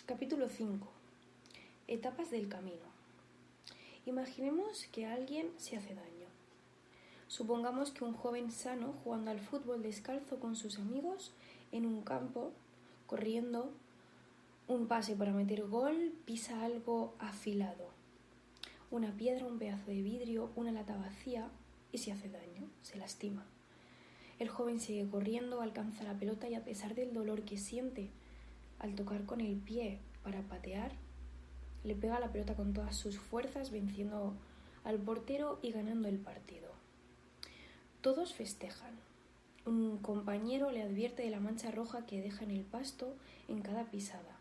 Capítulo 5. Etapas del camino. Imaginemos que alguien se hace daño. Supongamos que un joven sano jugando al fútbol descalzo con sus amigos en un campo, corriendo un pase para meter gol, pisa algo afilado. Una piedra, un pedazo de vidrio, una lata vacía y se hace daño, se lastima. El joven sigue corriendo, alcanza la pelota y a pesar del dolor que siente al tocar con el pie para patear, le pega la pelota con todas sus fuerzas, venciendo al portero y ganando el partido. Todos festejan. Un compañero le advierte de la mancha roja que deja en el pasto en cada pisada.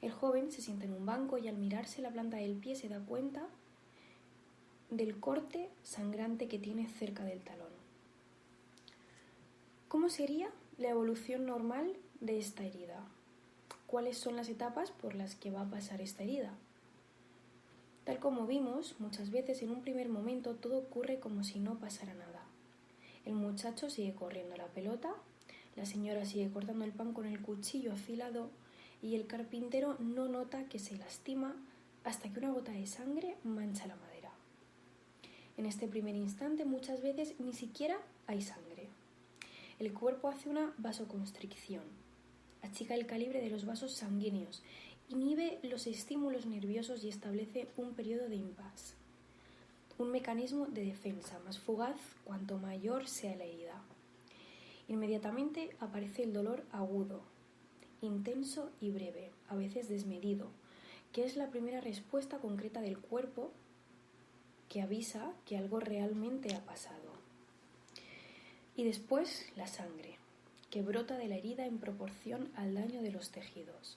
El joven se sienta en un banco y al mirarse la planta del pie se da cuenta del corte sangrante que tiene cerca del talón. ¿Cómo sería la evolución normal de esta herida? ¿Cuáles son las etapas por las que va a pasar esta herida? Tal como vimos, muchas veces en un primer momento todo ocurre como si no pasara nada. El muchacho sigue corriendo la pelota, la señora sigue cortando el pan con el cuchillo afilado y el carpintero no nota que se lastima hasta que una gota de sangre mancha la madera. En este primer instante muchas veces ni siquiera hay sangre. El cuerpo hace una vasoconstricción, achica el calibre de los vasos sanguíneos, inhibe los estímulos nerviosos y establece un periodo de impasse. Un mecanismo de defensa más fugaz cuanto mayor sea la herida. Inmediatamente aparece el dolor agudo, intenso y breve, a veces desmedido, que es la primera respuesta concreta del cuerpo que avisa que algo realmente ha pasado. Y después la sangre, que brota de la herida en proporción al daño de los tejidos.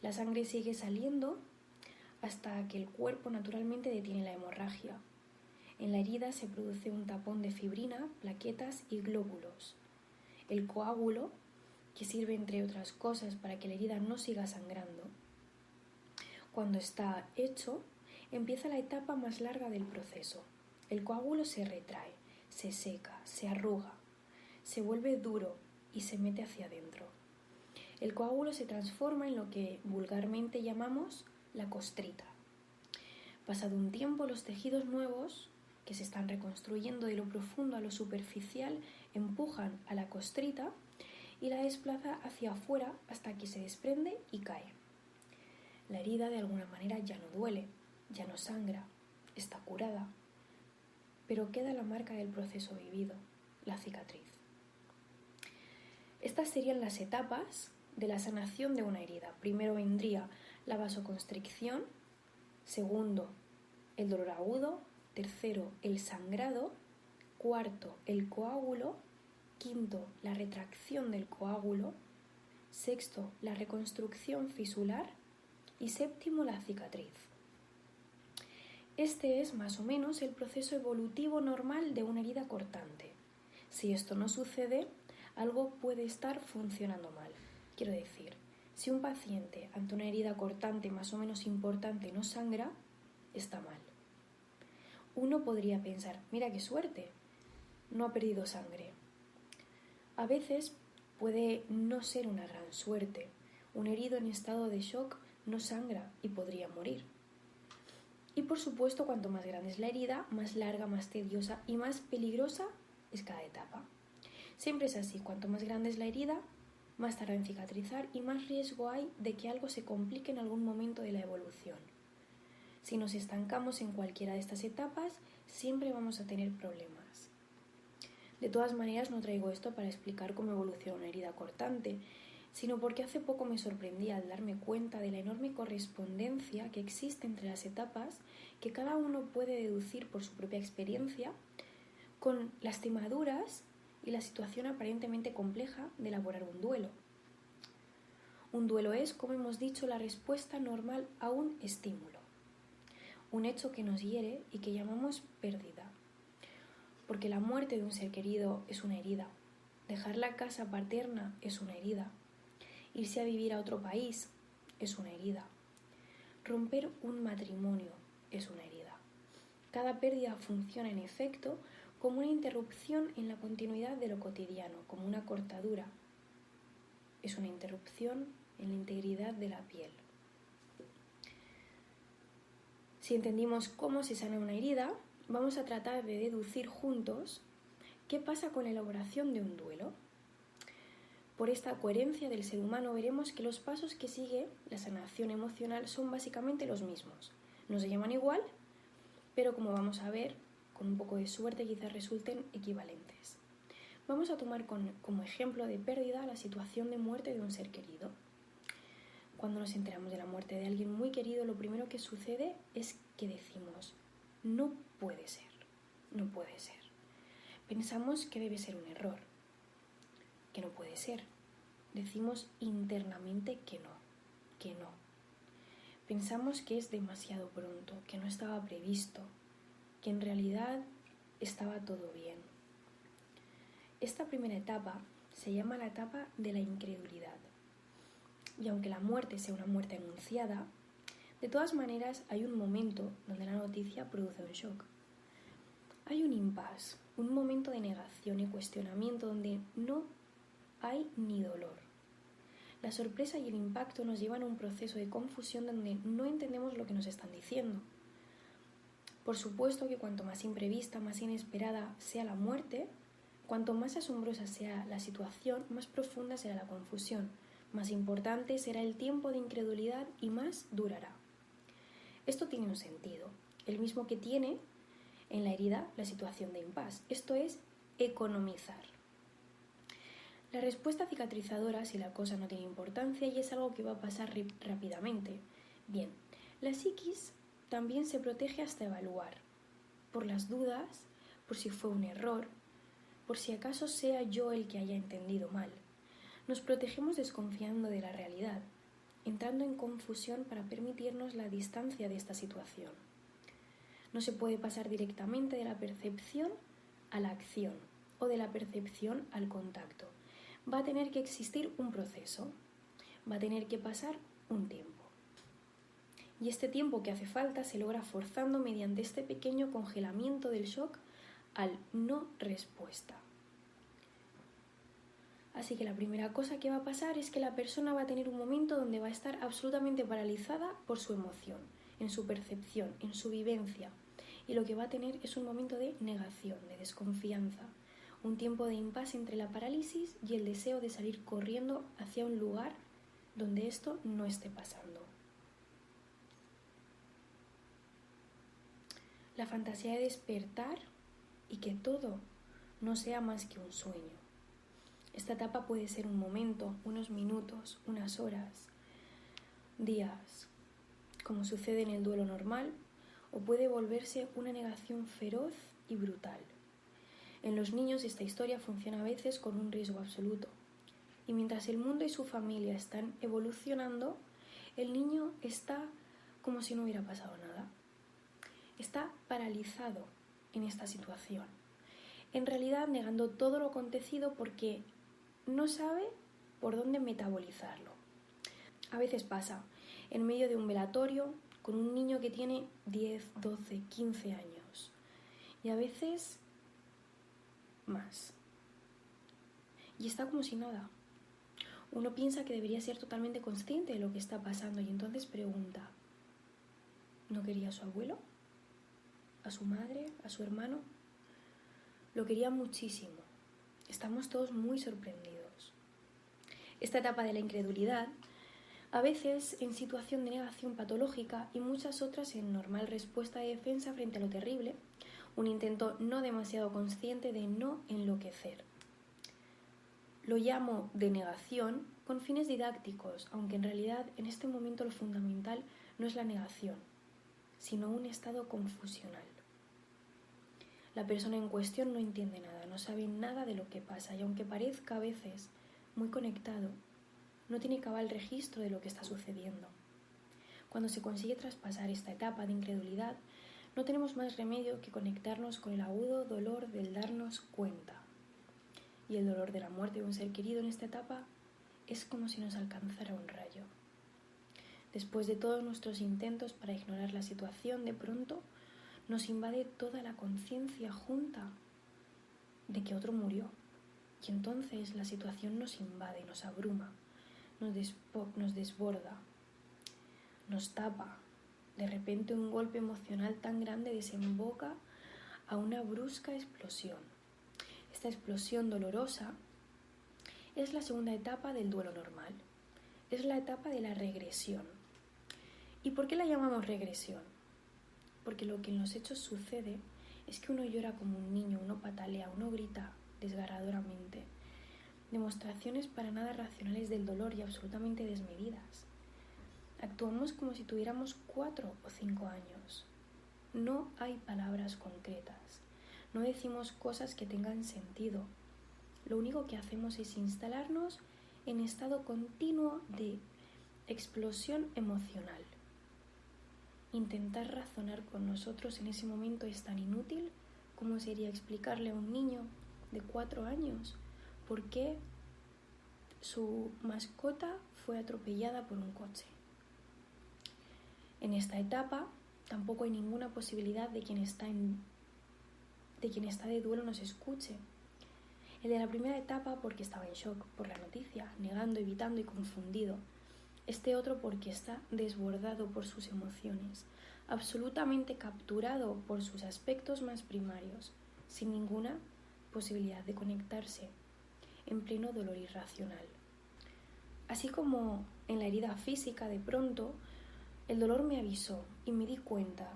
La sangre sigue saliendo hasta que el cuerpo naturalmente detiene la hemorragia. En la herida se produce un tapón de fibrina, plaquetas y glóbulos. El coágulo, que sirve entre otras cosas para que la herida no siga sangrando. Cuando está hecho, empieza la etapa más larga del proceso. El coágulo se retrae, se seca, se arruga, se vuelve duro y se mete hacia adentro. El coágulo se transforma en lo que vulgarmente llamamos la costrita. Pasado un tiempo, los tejidos nuevos, que se están reconstruyendo de lo profundo a lo superficial, empujan a la costrita y la desplaza hacia afuera hasta que se desprende y cae. La herida de alguna manera ya no duele, ya no sangra, está curada, pero queda la marca del proceso vivido, la cicatriz. Estas serían las etapas de la sanación de una herida. Primero vendría la vasoconstricción, segundo, el dolor agudo, tercero, el sangrado, cuarto, el coágulo, quinto, la retracción del coágulo, sexto, la reconstrucción fisular y séptimo, la cicatriz. Este es más o menos el proceso evolutivo normal de una herida cortante. Si esto no sucede, algo puede estar funcionando mal. Quiero decir, si un paciente ante una herida cortante más o menos importante no sangra, está mal. Uno podría pensar, mira qué suerte, no ha perdido sangre. A veces puede no ser una gran suerte. Un herido en estado de shock no sangra y podría morir. Y por supuesto, cuanto más grande es la herida, más larga, más tediosa y más peligrosa es cada etapa. Siempre es así, cuanto más grande es la herida, más tarda en cicatrizar y más riesgo hay de que algo se complique en algún momento de la evolución. Si nos estancamos en cualquiera de estas etapas, siempre vamos a tener problemas. De todas maneras, no traigo esto para explicar cómo evoluciona una herida cortante, sino porque hace poco me sorprendí al darme cuenta de la enorme correspondencia que existe entre las etapas que cada uno puede deducir por su propia experiencia con lastimaduras y la situación aparentemente compleja de elaborar un duelo. Un duelo es, como hemos dicho, la respuesta normal a un estímulo, un hecho que nos hiere y que llamamos pérdida. Porque la muerte de un ser querido es una herida, dejar la casa paterna es una herida, irse a vivir a otro país es una herida, romper un matrimonio es una herida. Cada pérdida funciona en efecto como una interrupción en la continuidad de lo cotidiano, como una cortadura. Es una interrupción en la integridad de la piel. Si entendimos cómo se sana una herida, vamos a tratar de deducir juntos qué pasa con la elaboración de un duelo. Por esta coherencia del ser humano veremos que los pasos que sigue la sanación emocional son básicamente los mismos. No se llaman igual, pero como vamos a ver, con un poco de suerte quizás resulten equivalentes. Vamos a tomar como ejemplo de pérdida la situación de muerte de un ser querido. Cuando nos enteramos de la muerte de alguien muy querido, lo primero que sucede es que decimos, no puede ser, no puede ser. Pensamos que debe ser un error, que no puede ser. Decimos internamente que no, que no. Pensamos que es demasiado pronto, que no estaba previsto, que en realidad estaba todo bien. Esta primera etapa se llama la etapa de la incredulidad. Y aunque la muerte sea una muerte anunciada, de todas maneras hay un momento donde la noticia produce un shock. Hay un impasse, un momento de negación y cuestionamiento donde no hay ni dolor. La sorpresa y el impacto nos llevan a un proceso de confusión donde no entendemos lo que nos están diciendo. Por supuesto que cuanto más imprevista, más inesperada sea la muerte, cuanto más asombrosa sea la situación, más profunda será la confusión, más importante será el tiempo de incredulidad y más durará. Esto tiene un sentido, el mismo que tiene en la herida la situación de impasse, esto es economizar. La respuesta cicatrizadora si la cosa no tiene importancia y es algo que va a pasar rápidamente. Bien, la psiquis también se protege hasta evaluar, por las dudas, por si fue un error, por si acaso sea yo el que haya entendido mal. Nos protegemos desconfiando de la realidad, entrando en confusión para permitirnos la distancia de esta situación. No se puede pasar directamente de la percepción a la acción o de la percepción al contacto. Va a tener que existir un proceso, va a tener que pasar un tiempo. Y este tiempo que hace falta se logra forzando mediante este pequeño congelamiento del shock al no respuesta. Así que la primera cosa que va a pasar es que la persona va a tener un momento donde va a estar absolutamente paralizada por su emoción, en su percepción, en su vivencia. Y lo que va a tener es un momento de negación, de desconfianza, un tiempo de impasse entre la parálisis y el deseo de salir corriendo hacia un lugar donde esto no esté pasando. La fantasía de despertar y que todo no sea más que un sueño. Esta etapa puede ser un momento, unos minutos, unas horas, días, como sucede en el duelo normal, o puede volverse una negación feroz y brutal. En los niños esta historia funciona a veces con un riesgo absoluto. Y mientras el mundo y su familia están evolucionando, el niño está como si no hubiera pasado nada. Está paralizado en esta situación. En realidad negando todo lo acontecido porque no sabe por dónde metabolizarlo. A veces pasa en medio de un velatorio con un niño que tiene 10, 12, 15 años. Y a veces más. Y está como si nada. Uno piensa que debería ser totalmente consciente de lo que está pasando y entonces pregunta, ¿no quería a su abuelo? ¿A su madre? ¿A su hermano? Lo quería muchísimo. Estamos todos muy sorprendidos. Esta etapa de la incredulidad, a veces en situación de negación patológica y muchas otras en normal respuesta de defensa frente a lo terrible, un intento no demasiado consciente de no enloquecer. Lo llamo de negación con fines didácticos, aunque en realidad en este momento lo fundamental no es la negación, sino un estado confusional. La persona en cuestión no entiende nada, no sabe nada de lo que pasa y aunque parezca a veces muy conectado, no tiene cabal registro de lo que está sucediendo. Cuando se consigue traspasar esta etapa de incredulidad, no tenemos más remedio que conectarnos con el agudo dolor del darnos cuenta. Y el dolor de la muerte de un ser querido en esta etapa es como si nos alcanzara un rayo. Después de todos nuestros intentos para ignorar la situación, de pronto nos invade toda la conciencia junta de que otro murió. Y entonces la situación nos invade, nos nos desborda, nos tapa. De repente un golpe emocional tan grande desemboca a una brusca explosión. Esta explosión dolorosa es la segunda etapa del duelo normal. Es la etapa de la regresión. ¿Y por qué la llamamos regresión? Porque lo que en los hechos sucede es que uno llora como un niño, uno patalea, uno grita desgarradoramente. Demostraciones para nada racionales del dolor y absolutamente desmedidas. Actuamos como si tuviéramos 4 o 5 años. No hay palabras concretas. No decimos cosas que tengan sentido. Lo único que hacemos es instalarnos en estado continuo de explosión emocional. Intentar razonar con nosotros en ese momento es tan inútil como sería explicarle a un niño de 4 años por qué su mascota fue atropellada por un coche. En esta etapa tampoco hay ninguna posibilidad de quien está de duelo nos escuche. El de la primera etapa porque estaba en shock por la noticia, negando, evitando y confundido. Este otro porque está desbordado por sus emociones, absolutamente capturado por sus aspectos más primarios, sin ninguna posibilidad de conectarse, en pleno dolor irracional. Así como en la herida física, de pronto, el dolor me avisó y me di cuenta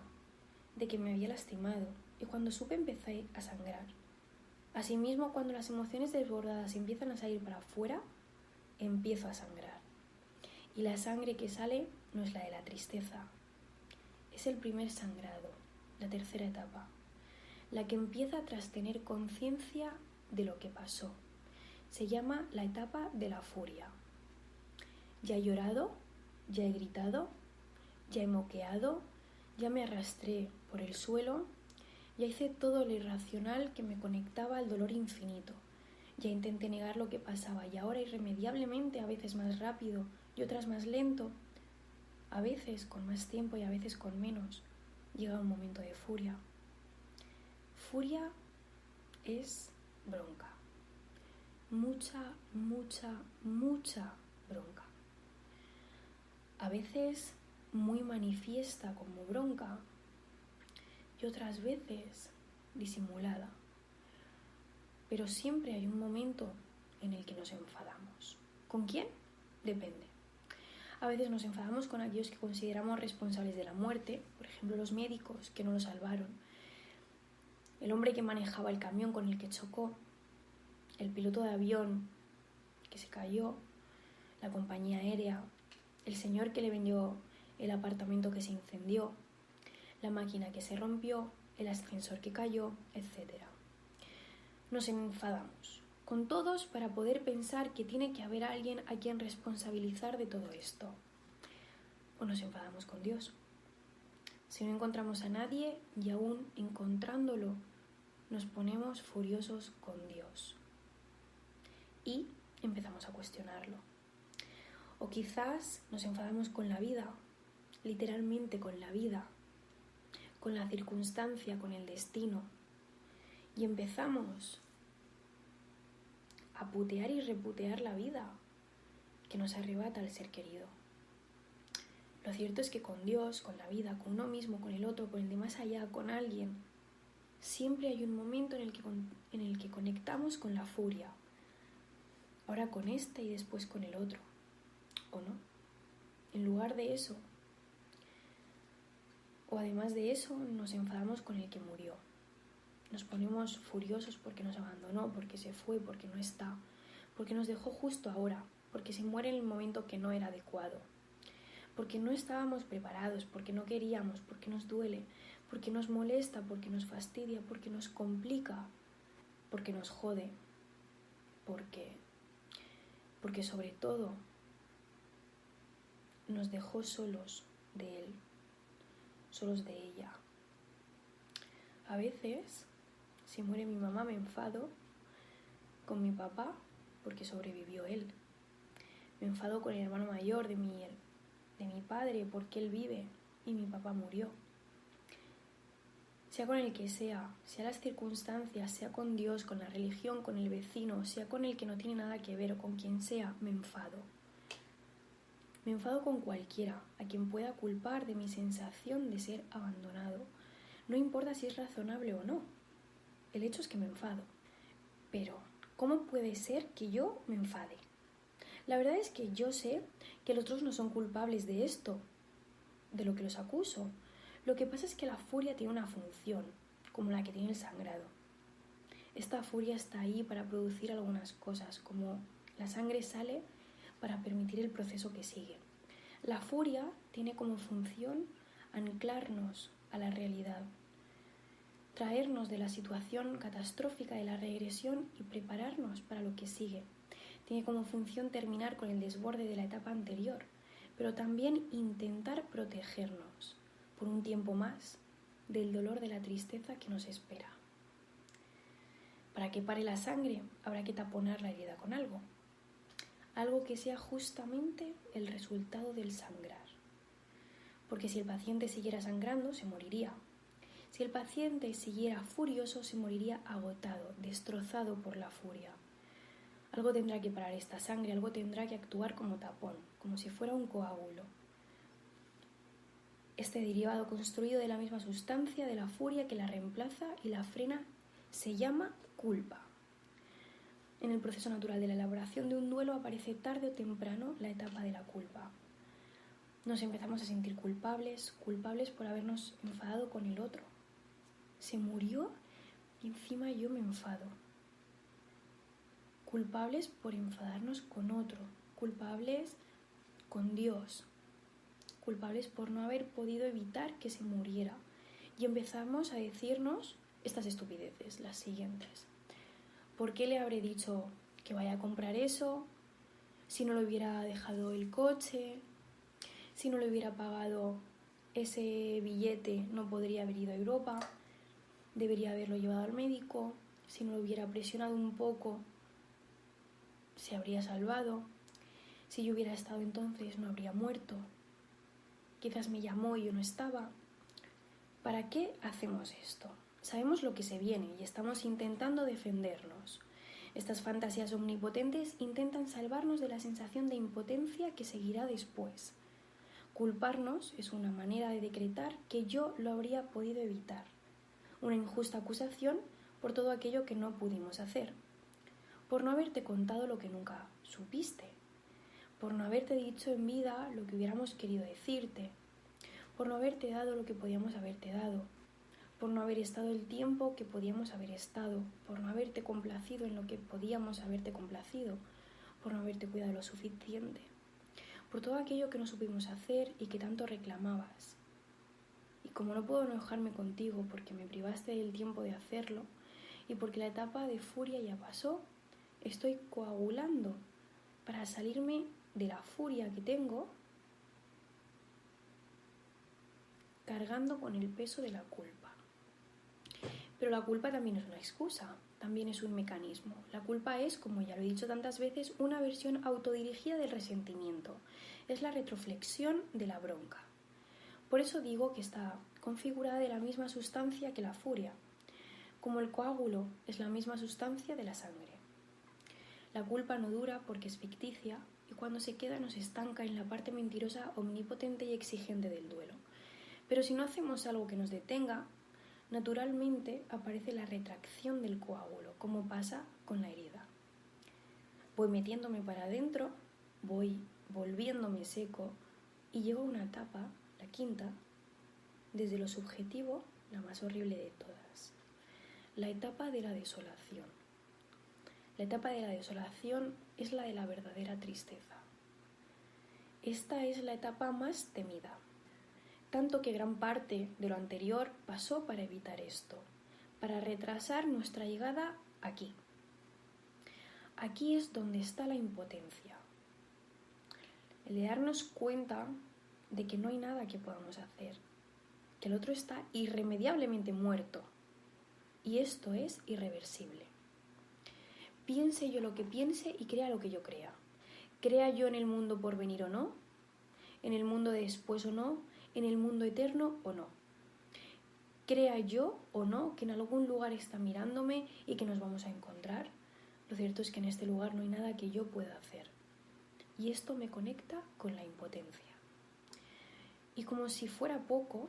de que me había lastimado, y cuando supe empecé a sangrar. Asimismo, cuando las emociones desbordadas empiezan a salir para afuera, empiezo a sangrar. Y la sangre que sale no es la de la tristeza, es el primer sangrado, la tercera etapa, la que empieza tras tener conciencia de lo que pasó. Se llama la etapa de la furia. Ya he llorado, ya he gritado, ya he moqueado, ya me arrastré por el suelo, ya hice todo lo irracional que me conectaba al dolor infinito. Ya intenté negar lo que pasaba y ahora irremediablemente, a veces más rápido y otras más lento, a veces con más tiempo y a veces con menos, llega un momento de furia. Furia es bronca. Mucha, mucha, mucha bronca. A veces muy manifiesta como bronca y otras veces disimulada. Pero siempre hay un momento en el que nos enfadamos. ¿Con quién? Depende. A veces nos enfadamos con aquellos que consideramos responsables de la muerte, por ejemplo los médicos que no lo salvaron, el hombre que manejaba el camión con el que chocó, el piloto de avión que se cayó, la compañía aérea, el señor que le vendió el apartamento que se incendió, la máquina que se rompió, el ascensor que cayó, etc. Nos enfadamos con todos para poder pensar que tiene que haber alguien a quien responsabilizar de todo esto. O nos enfadamos con Dios. Si no encontramos a nadie y aún encontrándolo, nos ponemos furiosos con Dios. Y empezamos a cuestionarlo. O quizás nos enfadamos con la vida, literalmente con la vida, con la circunstancia, con el destino. Y empezamos a putear y reputear la vida que nos arrebata al ser querido. Lo cierto es que con Dios, con la vida, con uno mismo, con el otro, con el de más allá, con alguien, siempre hay un momento en el que conectamos con la furia. Ahora con este y después con el otro. ¿O no? En lugar de eso, o además de eso, nos enfadamos con el que murió. Nos ponemos furiosos porque nos abandonó, porque se fue, porque no está, porque nos dejó justo ahora, porque se muere en el momento que no era adecuado, porque no estábamos preparados, porque no queríamos, porque nos duele, porque nos molesta, porque nos fastidia, porque nos complica, porque nos jode, porque sobre todo nos dejó solos de él, solos de ella. A veces, si muere mi mamá, me enfado con mi papá porque sobrevivió él. Me enfado con el hermano mayor de mi padre porque él vive y mi papá murió. Sea con el que sea las circunstancias, sea con Dios, con la religión, con el vecino, sea con el que no tiene nada que ver o con quien sea, me enfado. Me enfado con cualquiera a quien pueda culpar de mi sensación de ser abandonado. No importa si es razonable o no. El hecho es que me enfado. Pero, ¿cómo puede ser que yo me enfade? La verdad es que yo sé que los otros no son culpables de esto, de lo que los acuso. Lo que pasa es que la furia tiene una función, como la que tiene el sangrado. Esta furia está ahí para producir algunas cosas, como la sangre sale para permitir el proceso que sigue. La furia tiene como función anclarnos a la realidad, traernos de la situación catastrófica de la regresión y prepararnos para lo que sigue. Tiene como función terminar con el desborde de la etapa anterior, pero también intentar protegernos por un tiempo más del dolor de la tristeza que nos espera. Para que pare la sangre habrá que taponar la herida con algo que sea justamente el resultado del sangrar. Porque si el paciente siguiera sangrando, se moriría. Si el paciente siguiera furioso, se moriría agotado, destrozado por la furia. Algo tendrá que parar esta sangre, algo tendrá que actuar como tapón, como si fuera un coágulo. Este derivado construido de la misma sustancia de la furia que la reemplaza y la frena se llama culpa. En el proceso natural de la elaboración de un duelo aparece tarde o temprano la etapa de la culpa. Nos empezamos a sentir culpables por habernos enfadado con el otro. Se murió y encima yo me enfado. Culpables por enfadarnos con otro, culpables con Dios, culpables por no haber podido evitar que se muriera. Y empezamos a decirnos estas estupideces, las siguientes. ¿Por qué le habré dicho que vaya a comprar eso? Si no le hubiera dejado el coche, si no le hubiera pagado ese billete no podría haber ido a Europa, debería haberlo llevado al médico, si no lo hubiera presionado un poco se habría salvado, si yo hubiera estado entonces no habría muerto, quizás me llamó y yo no estaba. ¿Para qué hacemos esto? Sabemos lo que se viene y estamos intentando defendernos. Estas fantasías omnipotentes intentan salvarnos de la sensación de impotencia que seguirá después. Culparnos es una manera de decretar que yo lo habría podido evitar. Una injusta acusación por todo aquello que no pudimos hacer. Por no haberte contado lo que nunca supiste. Por no haberte dicho en vida lo que hubiéramos querido decirte. Por no haberte dado lo que podíamos haberte dado. Por no haber estado el tiempo que podíamos haber estado. Por no haberte complacido en lo que podíamos haberte complacido. Por no haberte cuidado lo suficiente. Por todo aquello que no supimos hacer y que tanto reclamabas. Y como no puedo enojarme contigo porque me privaste del tiempo de hacerlo y porque la etapa de furia ya pasó, estoy coagulando para salirme de la furia que tengo, cargando con el peso de la culpa. Pero la culpa también es una excusa, también es un mecanismo. La culpa es, como ya lo he dicho tantas veces, una versión autodirigida del resentimiento. Es la retroflexión de la bronca. Por eso digo que está configurada de la misma sustancia que la furia, como el coágulo es la misma sustancia de la sangre. La culpa no dura porque es ficticia y cuando se queda nos estanca en la parte mentirosa, omnipotente y exigente del duelo. Pero si no hacemos algo que nos detenga, naturalmente aparece la retracción del coágulo, como pasa con la herida. Voy metiéndome para adentro, voy volviéndome seco y llego a una etapa, la quinta, desde lo subjetivo, la más horrible de todas. La etapa de la desolación. La etapa de la desolación es la de la verdadera tristeza. Esta es la etapa más temida, tanto que gran parte de lo anterior pasó para evitar esto, para retrasar nuestra llegada aquí. Aquí es donde está la impotencia, el de darnos cuenta de que no hay nada que podamos hacer, que el otro está irremediablemente muerto y esto es irreversible. Piense yo lo que piense y crea lo que yo crea. Crea yo en el mundo por venir o no, en el mundo de después o no, en el mundo eterno o no. Crea yo o no que en algún lugar está mirándome y que nos vamos a encontrar. Lo cierto es que en este lugar no hay nada que yo pueda hacer. y esto me conecta con la impotencia. Y como si fuera poco,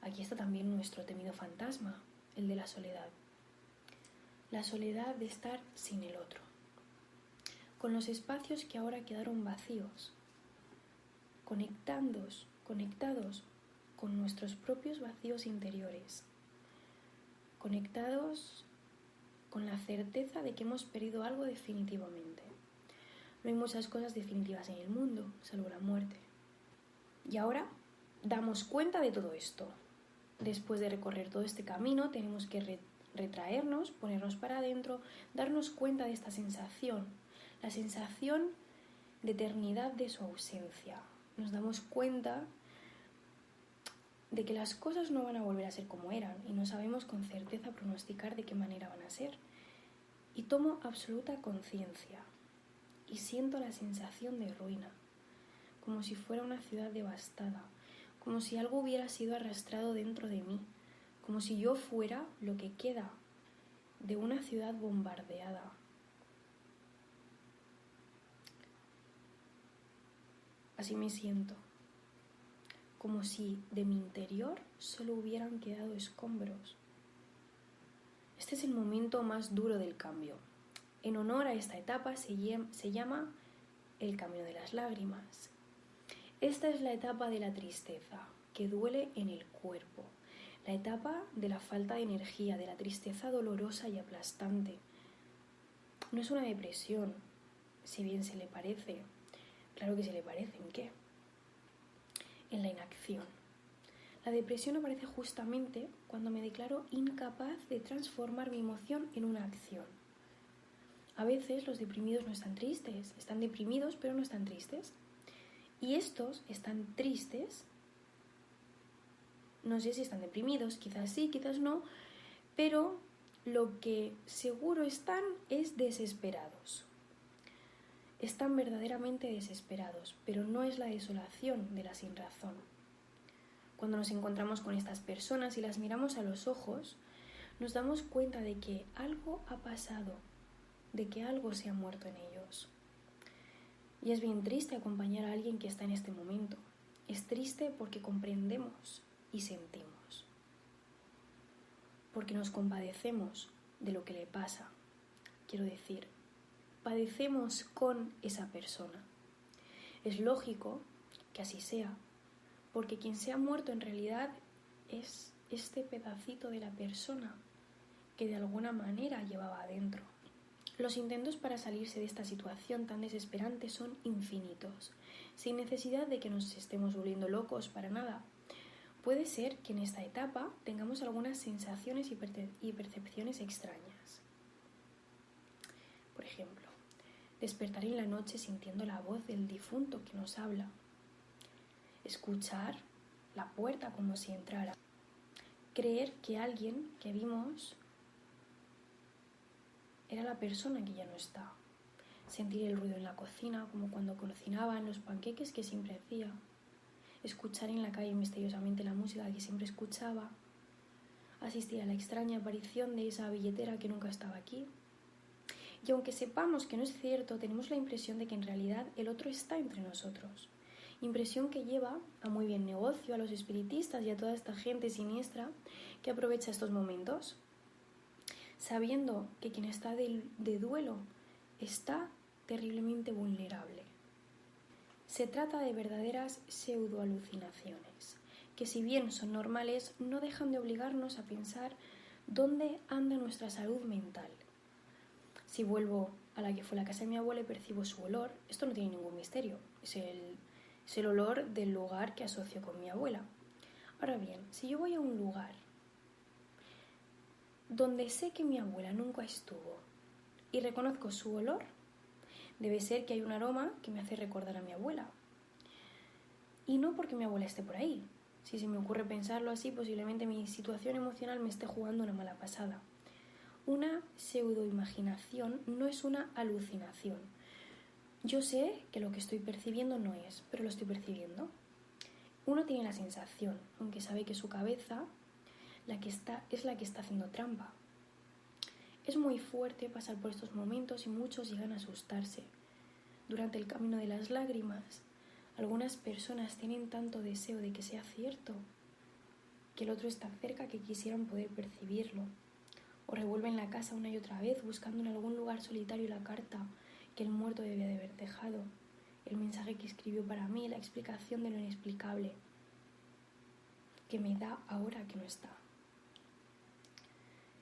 aquí está también nuestro temido fantasma, el de la soledad. La soledad de estar sin el otro, con los espacios que ahora quedaron vacíos, conectados con nuestros propios vacíos interiores, conectados con la certeza de que hemos perdido algo definitivamente. No hay muchas cosas definitivas en el mundo, salvo la muerte. Y ahora damos cuenta de todo esto. Después de recorrer todo este camino, tenemos que retraernos, ponernos para adentro, darnos cuenta de esta sensación, la sensación de eternidad de su ausencia. Nos damos cuenta de que las cosas no van a volver a ser como eran y no sabemos con certeza pronosticar de qué manera van a ser. Y tomo absoluta conciencia y siento la sensación de ruina, como si fuera una ciudad devastada, como si algo hubiera sido arrastrado dentro de mí, como si yo fuera lo que queda de una ciudad bombardeada. Así me siento, como si de mi interior solo hubieran quedado escombros. Este es el momento más duro del cambio. En honor a esta etapa se llama el camino de las lágrimas. Esta es la etapa de la tristeza, que duele en el cuerpo. La etapa de la falta de energía, de la tristeza dolorosa y aplastante. No es una depresión, si bien se le parece. Claro que se le parece, ¿en qué? En la inacción. La depresión aparece justamente cuando me declaro incapaz de transformar mi emoción en una acción. A veces los deprimidos no están tristes, están deprimidos pero no están tristes. Y estos están tristes, no sé si están deprimidos, quizás sí, quizás no, pero lo que seguro están es desesperados. Están verdaderamente desesperados, pero no es la desolación de la sinrazón. Cuando nos encontramos con estas personas y las miramos a los ojos, nos damos cuenta de que algo ha pasado, de que algo se ha muerto en ellos. Y es bien triste acompañar a alguien que está en este momento. Es triste porque comprendemos y sentimos. Porque nos compadecemos de lo que le pasa. Quiero decir, padecemos con esa persona. Es lógico que así sea, porque quien se ha muerto en realidad es este pedacito de la persona que de alguna manera llevaba adentro. Los intentos para salirse de esta situación tan desesperante son infinitos, sin necesidad de que nos estemos volviendo locos para nada. Puede ser que en esta etapa tengamos algunas sensaciones y percepciones extrañas. Por ejemplo, despertar en la noche sintiendo la voz del difunto que nos habla. Escuchar la puerta como si entrara. Creer que alguien que vimos era la persona que ya no está. Sentir el ruido en la cocina, como cuando cocinaban los panqueques que siempre hacía. Escuchar en la calle misteriosamente la música que siempre escuchaba. Asistir a la extraña aparición de esa billetera que nunca estaba aquí. Y aunque sepamos que no es cierto, tenemos la impresión de que en realidad el otro está entre nosotros. Impresión que lleva a muy bien negocio a los espiritistas y a toda esta gente siniestra que aprovecha estos momentos, sabiendo que quien está de duelo está terriblemente vulnerable. Se trata de verdaderas pseudoalucinaciones, que si bien son normales, no dejan de obligarnos a pensar dónde anda nuestra salud mental. Si vuelvo a la que fue la casa de mi abuela y percibo su olor, esto no tiene ningún misterio, es el olor del lugar que asocio con mi abuela. Ahora bien, si yo voy a un lugar donde sé que mi abuela nunca estuvo y reconozco su olor, debe ser que hay un aroma que me hace recordar a mi abuela. Y no porque mi abuela esté por ahí. Si se me ocurre pensarlo así, posiblemente mi situación emocional me esté jugando una mala pasada. Una pseudoimaginación no es una alucinación. Yo sé que lo que estoy percibiendo no es, pero lo estoy percibiendo. Uno tiene la sensación, aunque sabe que su cabeza es la que está haciendo trampa. Es muy fuerte pasar por estos momentos y muchos llegan a asustarse. durante el camino de las lágrimas, algunas personas tienen tanto deseo de que sea cierto que el otro está cerca que quisieran poder percibirlo, o revuelven la casa una y otra vez buscando en algún lugar solitario la carta que el muerto debía de haber dejado, el mensaje que escribió para mí, la explicación de lo inexplicable que me da ahora que no está.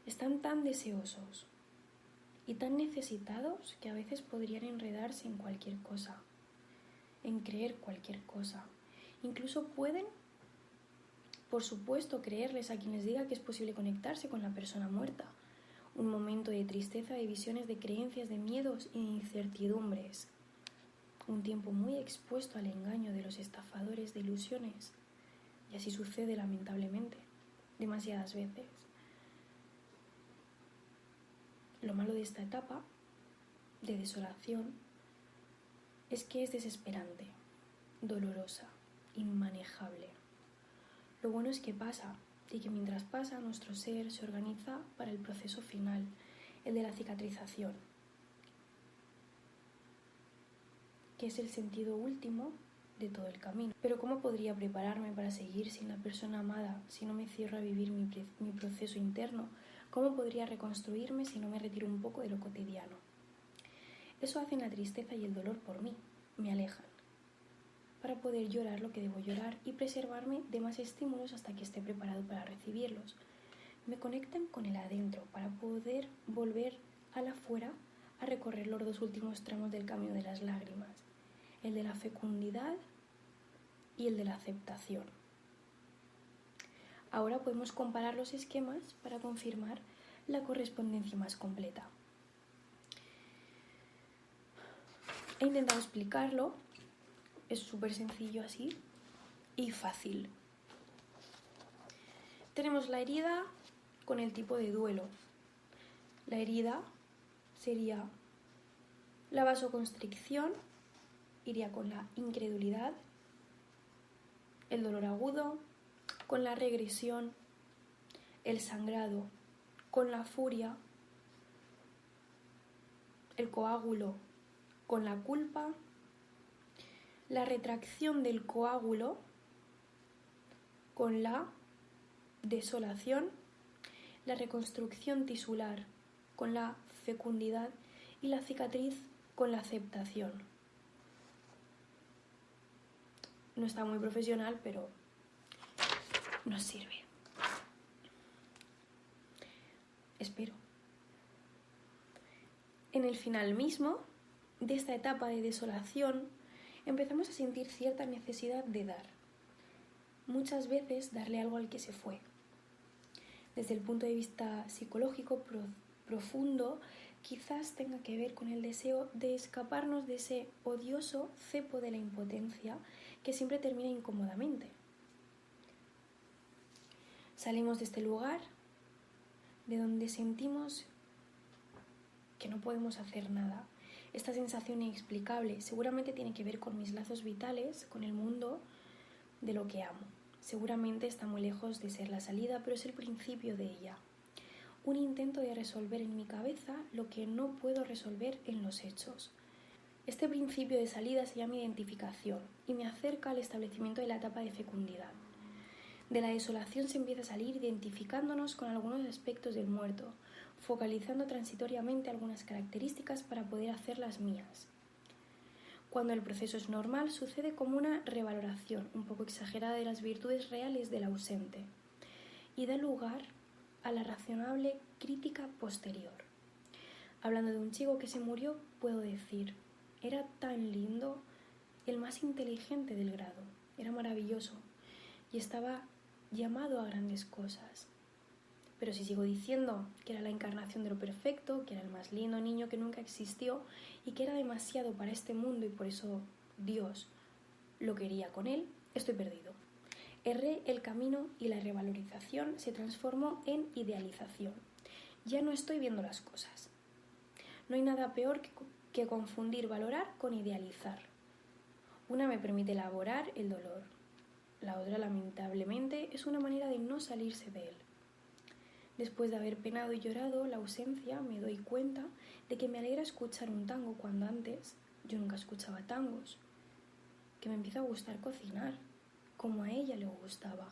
Están tan deseosos y tan necesitados que a veces podrían enredarse en cualquier cosa, en creer cualquier cosa. Incluso pueden, por supuesto, creerles a quien les diga que es posible conectarse con la persona muerta. Un momento de tristeza, de visiones, de creencias, de miedos y de incertidumbres. Un tiempo muy expuesto al engaño de los estafadores de ilusiones. Y así sucede lamentablemente, demasiadas veces. Lo malo de esta etapa de desolación es que es desesperante, dolorosa, inmanejable. Lo bueno es que pasa y que mientras pasa nuestro ser se organiza para el proceso final, el de la cicatrización, que es el sentido último de todo el camino. Pero ¿cómo podría prepararme para seguir sin la persona amada si no me cierro a vivir mi proceso interno? ¿Cómo podría reconstruirme si no me retiro un poco de lo cotidiano? Eso hacen la tristeza y el dolor por mí, me alejan, para poder llorar lo que debo llorar y preservarme de más estímulos hasta que esté preparado para recibirlos. Me conectan con el adentro para poder volver al afuera a recorrer los dos últimos tramos del camino de las lágrimas, el de la fecundidad y el de la aceptación. Ahora podemos comparar los esquemas para confirmar la correspondencia más completa. He intentado explicarlo, es súper sencillo así y fácil. Tenemos la herida con el tipo de duelo. La herida sería la vasoconstricción, iría con la incredulidad, el dolor agudo, con la regresión, el sangrado, con la furia, el coágulo, con la culpa, la retracción del coágulo, con la desolación, la reconstrucción tisular, con la fecundidad y la cicatriz con la aceptación. No está muy profesional, pero nos sirve. Espero. En el final mismo de esta etapa de desolación, empezamos a sentir cierta necesidad de dar. Muchas veces darle algo al que se fue. Desde el punto de vista psicológico profundo, quizás tenga que ver con el deseo de escaparnos de ese odioso cepo de la impotencia que siempre termina incómodamente. Salimos de este lugar de donde sentimos que no podemos hacer nada. Esta sensación inexplicable seguramente tiene que ver con mis lazos vitales, con el mundo de lo que amo. Seguramente está muy lejos de ser la salida, pero es el principio de ella. Un intento de resolver en mi cabeza lo que no puedo resolver en los hechos. Este principio de salida se llama identificación y me acerca al establecimiento de la etapa de fecundidad. De la desolación se empieza a salir identificándonos con algunos aspectos del muerto, focalizando transitoriamente algunas características para poder hacerlas mías. Cuando el proceso es normal, sucede como una revaloración un poco exagerada de las virtudes reales del ausente y da lugar a la razonable crítica posterior. Hablando de un chico que se murió, puedo decir, era tan lindo, el más inteligente del grado, era maravilloso y estaba llamado a grandes cosas. Pero si sigo diciendo que era la encarnación de lo perfecto, que era el más lindo niño que nunca existió y que era demasiado para este mundo y por eso Dios lo quería con él, estoy perdido. Erré el camino y la revalorización se transformó en idealización. Ya no estoy viendo las cosas. No hay nada peor que confundir valorar con idealizar. Una me permite elaborar el dolor. La otra, lamentablemente, es una manera de no salirse de él. Después de haber penado y llorado la ausencia, me doy cuenta de que me alegra escuchar un tango cuando antes yo nunca escuchaba tangos, que me empieza a gustar cocinar, como a ella le gustaba,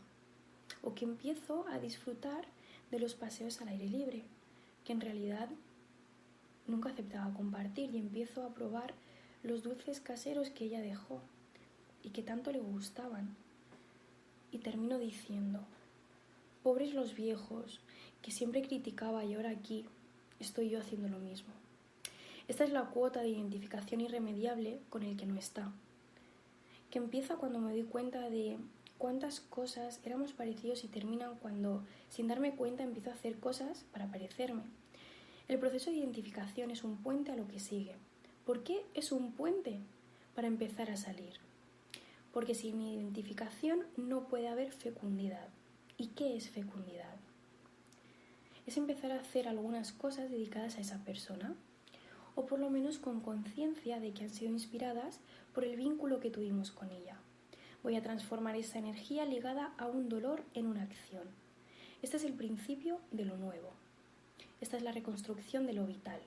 o que empiezo a disfrutar de los paseos al aire libre, que en realidad nunca aceptaba compartir, y empiezo a probar los dulces caseros que ella dejó y que tanto le gustaban. Y termino diciendo, pobres los viejos, que siempre criticaba y ahora aquí estoy yo haciendo lo mismo. Esta es la cuota de identificación irremediable con el que no está, que empieza cuando me doy cuenta de cuántas cosas éramos parecidos y terminan cuando, sin darme cuenta, empiezo a hacer cosas para parecerme. El proceso de identificación es un puente a lo que sigue. ¿Por qué es un puente? Para empezar a salir. Porque sin identificación no puede haber fecundidad. ¿Y qué es fecundidad? Es empezar a hacer algunas cosas dedicadas a esa persona, o por lo menos con conciencia de que han sido inspiradas por el vínculo que tuvimos con ella. Voy a transformar esa energía ligada a un dolor en una acción. Este es el principio de lo nuevo. Esta es la reconstrucción de lo vital.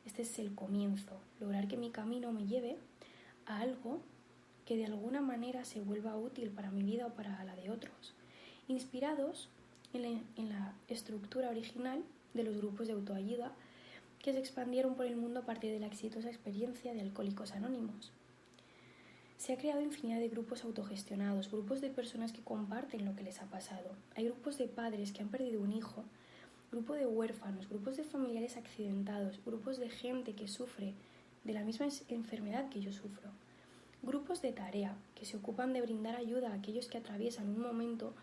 Este es el comienzo, lograr que mi camino me lleve a algo que de alguna manera se vuelva útil para mi vida o para la de otros, inspirados en la estructura original de los grupos de autoayuda que se expandieron por el mundo a partir de la exitosa experiencia de Alcohólicos Anónimos. Se ha creado infinidad de grupos autogestionados, grupos de personas que comparten lo que les ha pasado. Hay grupos de padres que han perdido un hijo, grupo de huérfanos, grupos de familiares accidentados, grupos de gente que sufre de la misma enfermedad que yo sufro. Grupos de tarea que se ocupan de brindar ayuda a aquellos que atraviesan un momento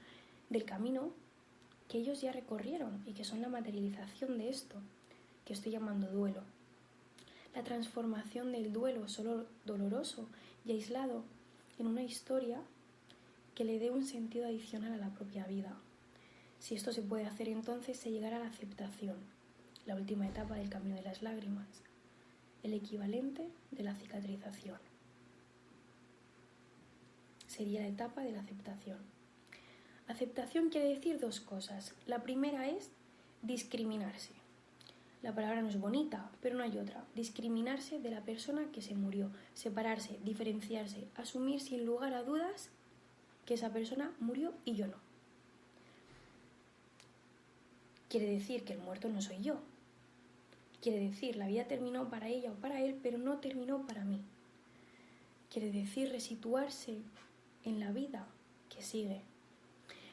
del camino que ellos ya recorrieron y que son la materialización de esto, que estoy llamando duelo. La transformación del duelo solo doloroso y aislado en una historia que le dé un sentido adicional a la propia vida. Si esto se puede hacer, entonces se llegará a la aceptación, la última etapa del camino de las lágrimas, el equivalente de la cicatrización. Sería la etapa de la aceptación. Aceptación quiere decir dos cosas. La primera es discriminarse. La palabra no es bonita, pero no hay otra. Discriminarse de la persona que se murió, separarse, diferenciarse, asumir sin lugar a dudas que esa persona murió y yo no. Quiere decir que el muerto no soy yo. Quiere decir la vida terminó para ella o para él, pero no terminó para mí. Quiere decir resituarse en la vida que sigue.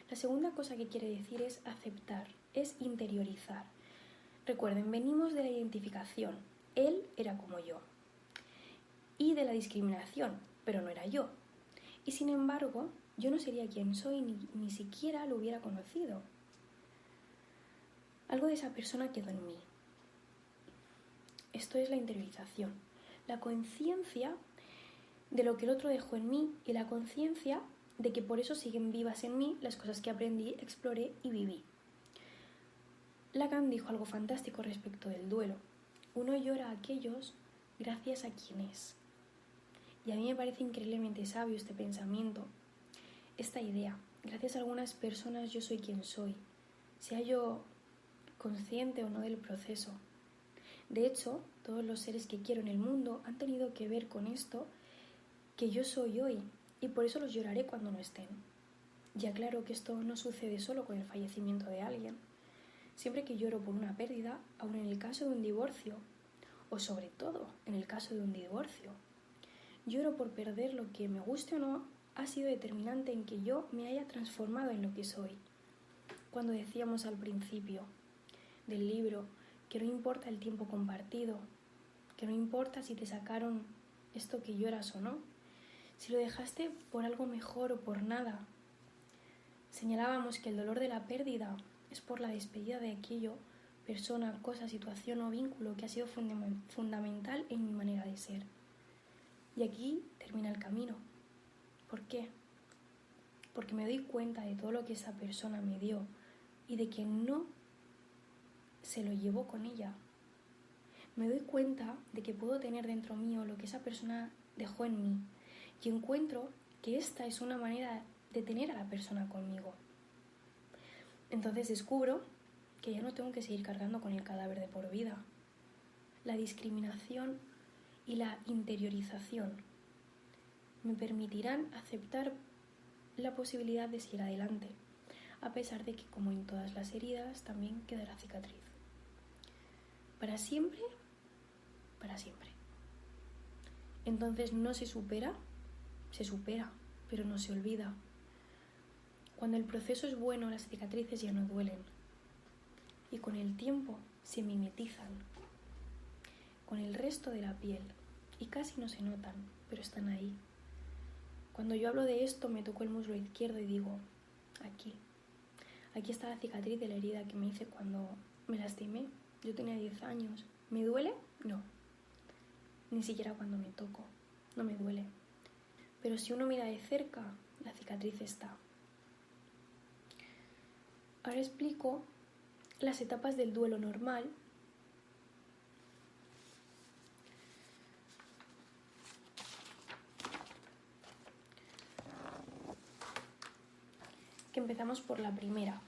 La segunda cosa que quiere decir es aceptar, es interiorizar. Recuerden, venimos de la identificación, él era como yo, y de la discriminación, pero no era yo. Y sin embargo, yo no sería quien soy, ni siquiera lo hubiera conocido. Algo de esa persona quedó en mí. Esto es la interiorización, la conciencia de lo que el otro dejó en mí y la conciencia de que por eso siguen vivas en mí las cosas que aprendí, exploré y viví. Lacan dijo algo fantástico respecto del duelo. Uno llora a aquellos gracias a quien es. Y a mí me parece increíblemente sabio este pensamiento, esta idea. Gracias a algunas personas yo soy quien soy, sea yo consciente o no del proceso. De hecho, todos los seres que quiero en el mundo han tenido que ver con esto que yo soy hoy, y por eso los lloraré cuando no estén. Ya claro que esto no sucede solo con el fallecimiento de alguien. Siempre que lloro por una pérdida, aun en el caso de un divorcio, o sobre todo en el caso de un divorcio, lloro por perder lo que, me guste o no, ha sido determinante en que yo me haya transformado en lo que soy. Cuando decíamos al principio del libro que no importa el tiempo compartido, que no importa si te sacaron esto que lloras o no, si lo dejaste por algo mejor o por nada, señalábamos que el dolor de la pérdida es por la despedida de aquello, persona, cosa, situación o vínculo que ha sido fundamental en mi manera de ser. Y aquí termina el camino. ¿Por qué? Porque me doy cuenta de todo lo que esa persona me dio y de que no se lo llevó con ella. Me doy cuenta de que puedo tener dentro mío lo que esa persona dejó en mí y encuentro que esta es una manera de tener a la persona conmigo. Entonces descubro que ya no tengo que seguir cargando con el cadáver de por vida. La discriminación y la interiorización me permitirán aceptar la posibilidad de seguir adelante, a pesar de que, como en todas las heridas, también quedará cicatriz. Para siempre, para siempre. Entonces no se supera, pero no se olvida. Cuando el proceso es bueno, las cicatrices ya no duelen. Y con el tiempo se mimetizan con el resto de la piel y casi no se notan, pero están ahí. Cuando yo hablo de esto, me toco el muslo izquierdo y digo, aquí está la cicatriz de la herida que me hice cuando me lastimé. Yo tenía 10 años. ¿Me duele? No. Ni siquiera cuando me toco. No me duele. Pero si uno mira de cerca, la cicatriz está. Ahora explico las etapas del duelo normal. Que empezamos por la primera.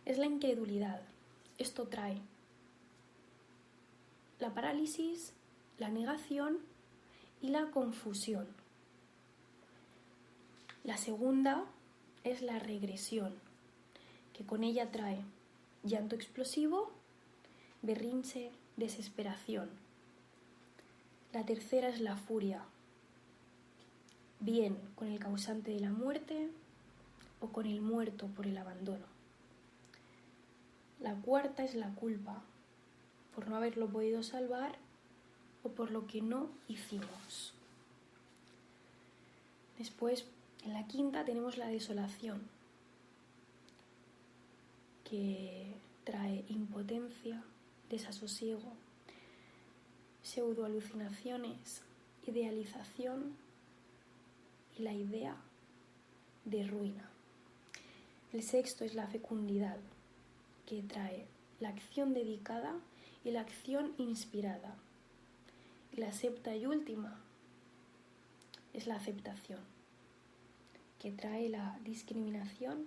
Es la incredulidad. Esto trae la parálisis, la negación y la confusión. La segunda es la regresión, que con ella trae llanto explosivo, berrinche, desesperación. La tercera es la furia, bien con el causante de la muerte o con el muerto por el abandono. La cuarta es la culpa, por no haberlo podido salvar o por lo que no hicimos. Después, en la quinta tenemos la desolación, que trae impotencia, desasosiego, pseudoalucinaciones, idealización y la idea de ruina. El sexto es la fecundidad, que trae la acción dedicada y la acción inspirada. Y la séptima y última es la aceptación, que trae la discriminación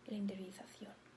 y la interiorización.